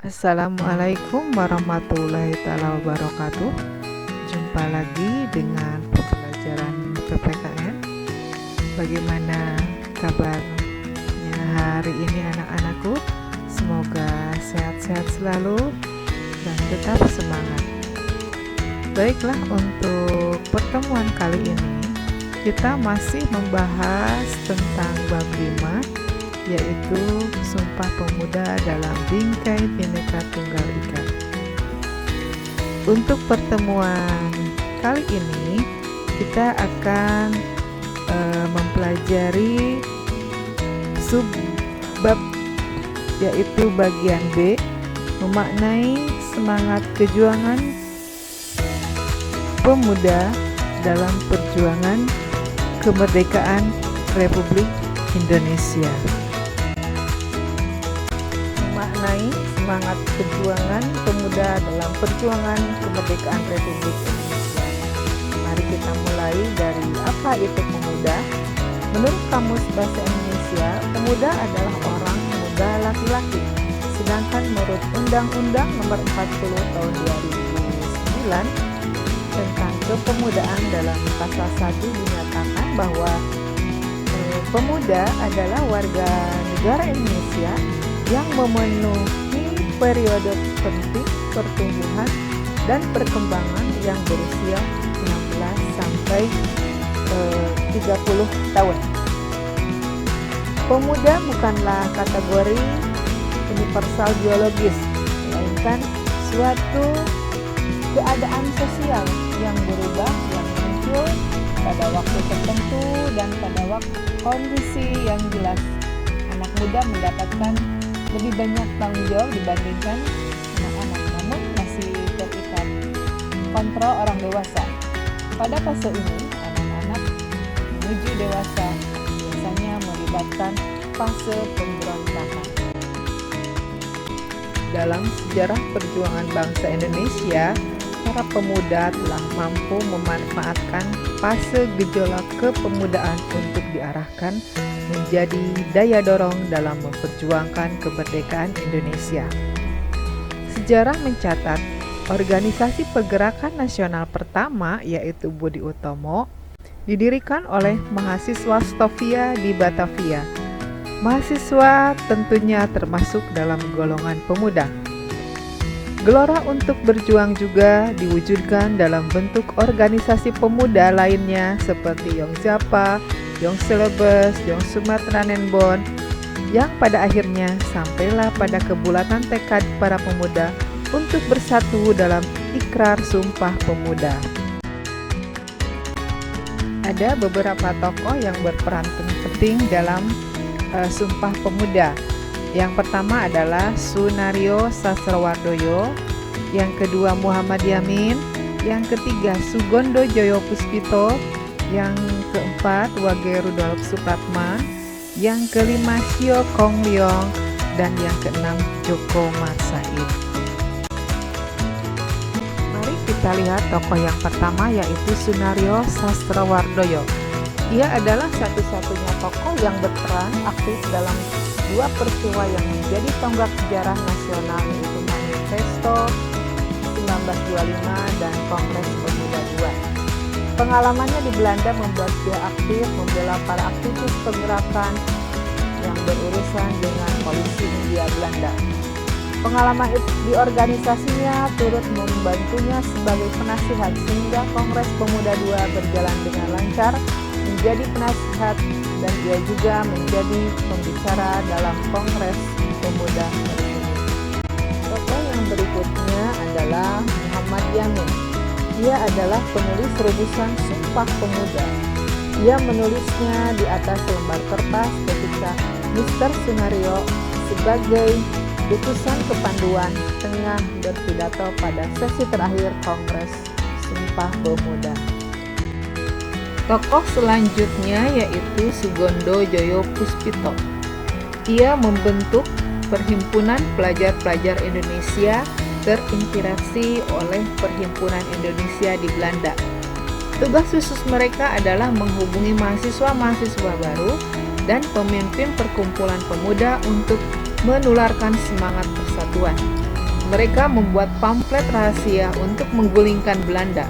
Assalamualaikum warahmatullahi taala wabarakatuh. Jumpa lagi dengan pembelajaran PPKN. Bagaimana kabarnya hari ini anak-anakku? Semoga sehat-sehat selalu dan tetap semangat. Baiklah, untuk pertemuan kali ini kita masih membahas tentang bab 5, yaitu Sumpah Pemuda dalam Bingkai Bhinneka Tunggal Ika. Untuk pertemuan kali ini kita akan mempelajari subbab, yaitu bagian B, memaknai semangat kejuangan pemuda dalam perjuangan kemerdekaan Republik Indonesia. Memaknai semangat perjuangan pemuda dalam perjuangan kemerdekaan Republik Indonesia. Mari kita mulai dari apa itu pemuda. Menurut Kamus Bahasa Indonesia, pemuda adalah orang muda laki-laki. Sedangkan menurut Undang-Undang Nomor 40 Tahun 2009 tentang kepemudaan, dalam pasal 1 dinyatakan bahwa pemuda adalah warga negara Indonesia yang memenuhi periode penting pertumbuhan dan perkembangan yang berusia 16 sampai 30 tahun. Pemuda bukanlah kategori universal biologis, melainkan suatu keadaan sosial yang berubah, yang muncul pada waktu tertentu dan pada kondisi yang jelas. Anak muda mendapatkan lebih banyak tanggung jawab dibandingkan anak-anak, namun masih terikat kontrol orang dewasa. Pada fase ini, anak-anak menuju dewasa biasanya melibatkan fase pemberontakan. Dalam sejarah perjuangan bangsa Indonesia, para pemuda telah mampu memanfaatkan fase gejolak kepemudaan untuk diarahkan menjadi daya dorong dalam memperjuangkan kemerdekaan Indonesia. Sejarah mencatat organisasi pergerakan nasional pertama, yaitu Budi Utomo, didirikan oleh mahasiswa Stovia di Batavia. Mahasiswa tentunya termasuk dalam golongan pemuda. Gelora untuk berjuang juga diwujudkan dalam bentuk organisasi pemuda lainnya seperti Young Japa, Young Celebes, Young Sumatranenbon, yang pada akhirnya sampailah pada kebulatan tekad para pemuda untuk bersatu dalam ikrar Sumpah Pemuda. Ada beberapa tokoh yang berperan penting dalam Sumpah Pemuda. Yang pertama adalah Sunario Sastrowardoyo, yang kedua Muhammad Yamin, yang ketiga Sugondo Joyo Puspito, yang keempat Wage Rudolf Supratman, yang kelima Sio Kong Leong, dan yang keenam Joko Marsaid. Mari kita lihat tokoh yang pertama, yaitu Sunario Sastrowardoyo. Ia adalah satu-satunya tokoh yang berperan aktif dalam dua peristiwa yang menjadi tonggak sejarah nasional, yaitu Manifesto 1925 dan Kongres Pemuda II. Pengalamannya di Belanda membuat dia aktif membela para aktivis pergerakan yang berurusan dengan polisi Hindia Belanda. Pengalaman di organisasinya turut membantunya sebagai penasihat sehingga Kongres Pemuda II berjalan dengan lancar, menjadi penasihat, dan ia juga menjadi pembicara dalam Kongres Pemuda tersebut. Tokoh yang berikutnya adalah Muhammad Yamin. Ia adalah penulis rumusan Sumpah Pemuda. Ia menulisnya di atas lembar kertas ketika Mr. Sunario sebagai utusan kepanduan tengah berpidato pada sesi terakhir Kongres Sumpah Pemuda. Tokoh selanjutnya yaitu Sugondo Joyo Puspito. Ia membentuk Perhimpunan Pelajar-Pelajar Indonesia terinspirasi oleh Perhimpunan Indonesia di Belanda. Tugas khusus mereka adalah menghubungi mahasiswa-mahasiswa baru dan pemimpin perkumpulan pemuda untuk menularkan semangat persatuan. Mereka membuat pamflet rahasia untuk menggulingkan Belanda.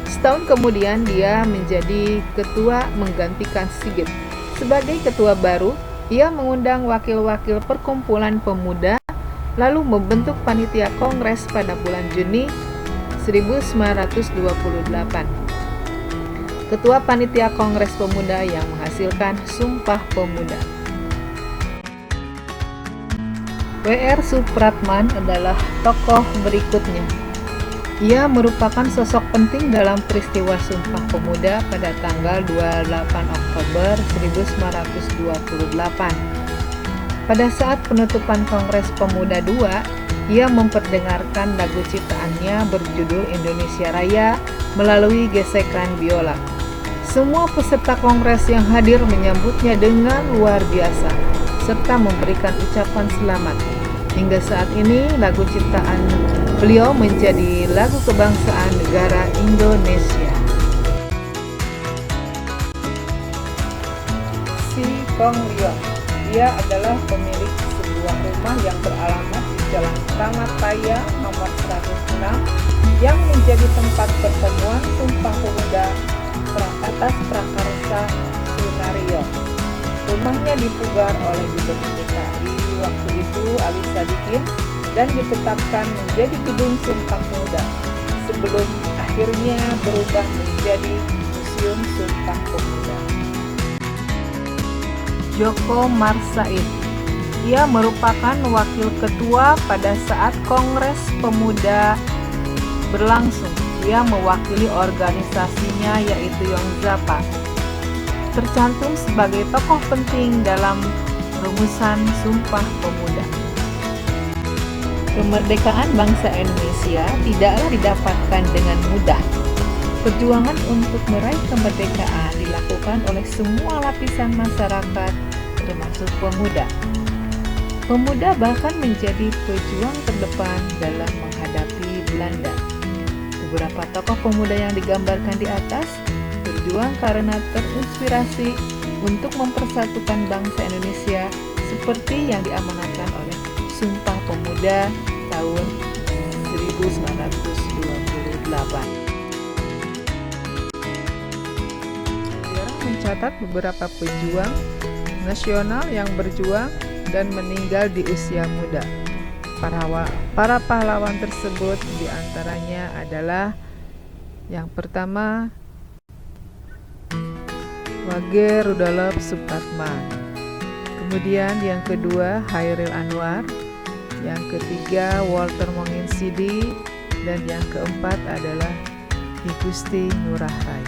Setahun kemudian dia menjadi ketua menggantikan Sigit. Sebagai ketua baru, ia mengundang wakil-wakil perkumpulan pemuda, lalu membentuk panitia kongres pada bulan Juni 1928. Ketua panitia kongres pemuda yang menghasilkan Sumpah Pemuda. W.R. Supratman adalah tokoh berikutnya. Ia merupakan sosok penting dalam peristiwa Sumpah Pemuda pada tanggal 28 Oktober 1928. Pada saat penutupan Kongres Pemuda II, ia memperdengarkan lagu ciptaannya berjudul Indonesia Raya melalui gesekan biola. Semua peserta kongres yang hadir menyambutnya dengan luar biasa, serta memberikan ucapan selamat. Hingga saat ini, lagu ciptaan beliau menjadi lagu kebangsaan negara Indonesia. Si Kong Leong, ia adalah pemilik sebuah rumah yang beralamat di Jalan Ramataya nomor 106 yang menjadi tempat pertemuan Sumpah Pemuda atas prakarsa Sunario. Rumahnya dipugar oleh Gubernur DKI waktu itu Ali Sadikin dan ditetapkan menjadi gedung Sumpah Pemuda sebelum akhirnya berubah menjadi Museum Sumpah Pemuda. Djoko Marsaid, ia merupakan wakil ketua pada saat Kongres Pemuda berlangsung. Ia mewakili organisasinya yaitu Yong Zappa. Tercantum sebagai tokoh penting dalam rumusan Sumpah Pemuda. Kemerdekaan bangsa Indonesia tidaklah didapatkan dengan mudah. Perjuangan untuk meraih kemerdekaan dilakukan oleh semua lapisan masyarakat, termasuk pemuda. Pemuda bahkan menjadi pejuang terdepan dalam menghadapi Belanda. Beberapa tokoh pemuda yang digambarkan di atas berjuang karena terinspirasi untuk mempersatukan bangsa Indonesia seperti yang diamanatkan oleh Sumpah Pemuda tahun 1928. Sejarah mencatat beberapa pejuang nasional yang berjuang dan meninggal di usia muda. Para pahlawan tersebut diantaranya adalah yang pertama Wage Rudolf Supratman, kemudian yang kedua Hairil Anwar, yang ketiga Walter Monginsidi, dan yang keempat adalah I Gusti Ngurah Rai.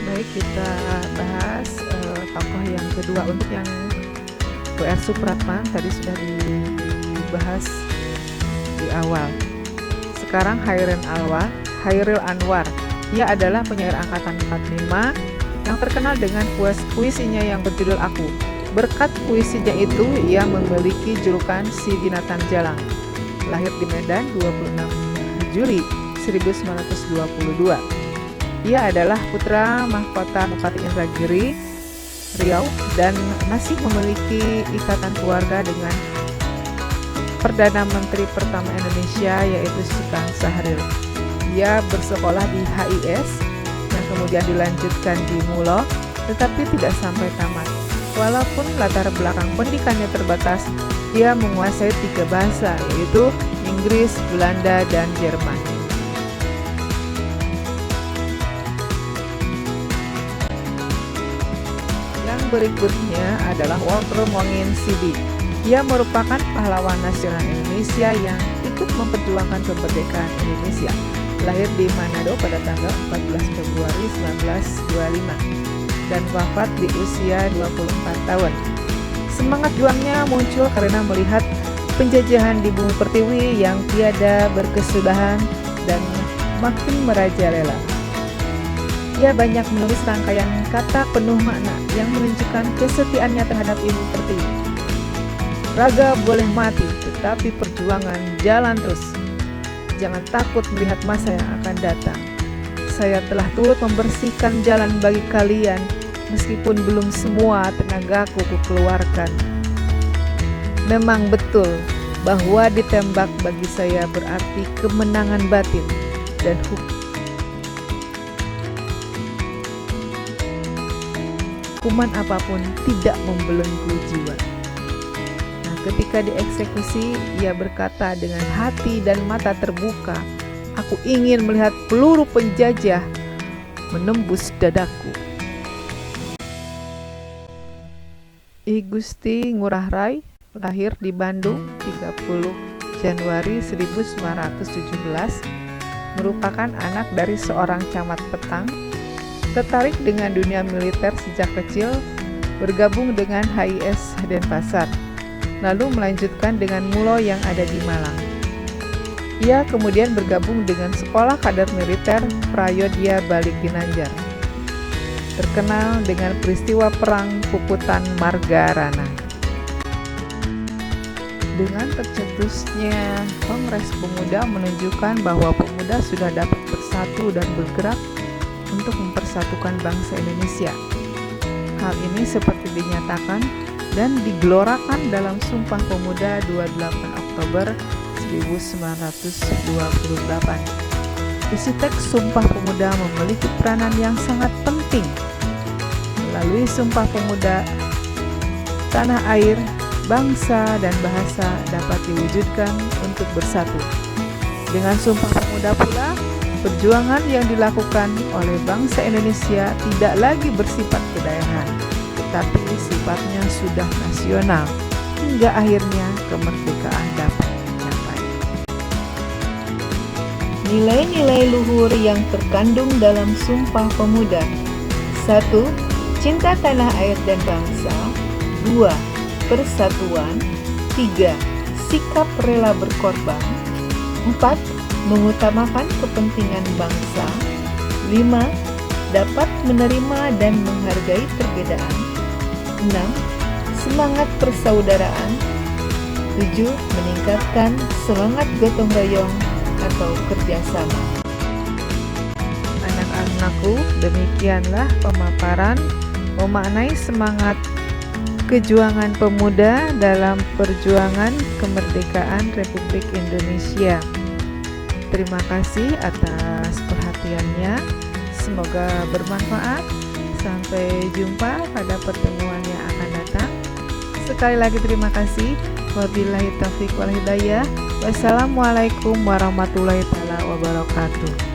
Baik, kita bahas tokoh yang kedua. Untuk yang W.R. Supratman tadi sudah dibahas di awal. Sekarang Hairil Anwar. Ia adalah penyair angkatan 45 yang terkenal dengan puisinya yang berjudul Aku. Berkat puisinya itu, ia memiliki julukan si binatang jalang. Lahir di Medan 26 Juli 1922. Ia adalah putra mahkota Bupati Indragiri, Riau, dan masih memiliki ikatan keluarga dengan Perdana Menteri pertama Indonesia yaitu Sultan Syahrir. Ia bersekolah di HIS yang kemudian dilanjutkan di Mulo, tetapi tidak sampai tamat. Walaupun latar belakang pendidikannya terbatas, ia menguasai 3 bahasa yaitu Inggris, Belanda, dan Jerman. Yang berikutnya adalah Walter Monginsidi. Ia merupakan pahlawan nasional Indonesia yang ikut memperjuangkan kemerdekaan Indonesia. Lahir di Manado pada tanggal 14 Februari 1925 dan wafat di usia 24 tahun. Semangat juangnya muncul karena melihat penjajahan di bumi pertiwi yang tiada berkesudahan dan makin merajalela. Ia banyak menulis rangkaian kata penuh makna yang menunjukkan kesetiaannya terhadap ibu pertiwi. Raga boleh mati, tetapi perjuangan jalan terus. Jangan takut melihat masa yang akan datang. Saya telah turut membersihkan jalan bagi kalian, meskipun belum semua tenagaku kukeluarkan. Memang betul, bahwa ditembak bagi saya berarti kemenangan batin dan hukuman apapun tidak membelenggu jiwa. Nah, ketika dieksekusi, ia berkata dengan hati dan mata terbuka, "Aku ingin melihat peluru penjajah menembus dadaku." I Gusti Ngurah Rai lahir di Bandung 30 Januari 1917, merupakan anak dari seorang camat petang, tertarik dengan dunia militer sejak kecil, bergabung dengan HIS Denpasar, lalu melanjutkan dengan Mulo yang ada di Malang. Ia kemudian bergabung dengan Sekolah Kader Militer Prayodya Balik Ginanjar, terkenal dengan peristiwa Perang Puputan Margarana. Dengan tercetusnya Kongres Pemuda menunjukkan bahwa pemuda sudah dapat bersatu dan bergerak untuk mempersatukan bangsa Indonesia. Hal ini seperti dinyatakan dan digelorakan dalam Sumpah Pemuda 28 Oktober 1928. Isi teks Sumpah Pemuda memiliki peranan yang sangat penting. Melalui Sumpah Pemuda, tanah air, bangsa, dan bahasa dapat diwujudkan untuk bersatu. Dengan Sumpah Pemuda pula, perjuangan yang dilakukan oleh bangsa Indonesia tidak lagi bersifat kedaerahan, tetapi sifatnya sudah nasional, hingga akhirnya kemerdekaan dapat dicapai. Nilai-nilai luhur yang terkandung dalam Sumpah Pemuda: 1. Cinta tanah air dan bangsa. 2. Persatuan. 3. Sikap rela berkorban. 4. Mengutamakan kepentingan bangsa. 5. Dapat menerima dan menghargai perbedaan. 6. Semangat persaudaraan. 7. Meningkatkan semangat gotong royong atau kerjasama. Anak-anakku, demikianlah pemaparan memaknai semangat kejuangan pemuda dalam perjuangan kemerdekaan Republik Indonesia. Terima kasih atas perhatiannya. Semoga bermanfaat. Sampai jumpa pada pertemuan yang akan datang. Sekali lagi terima kasih. Wabillahi taufiq wal hidayah. Wassalamualaikum warahmatullahi wabarakatuh.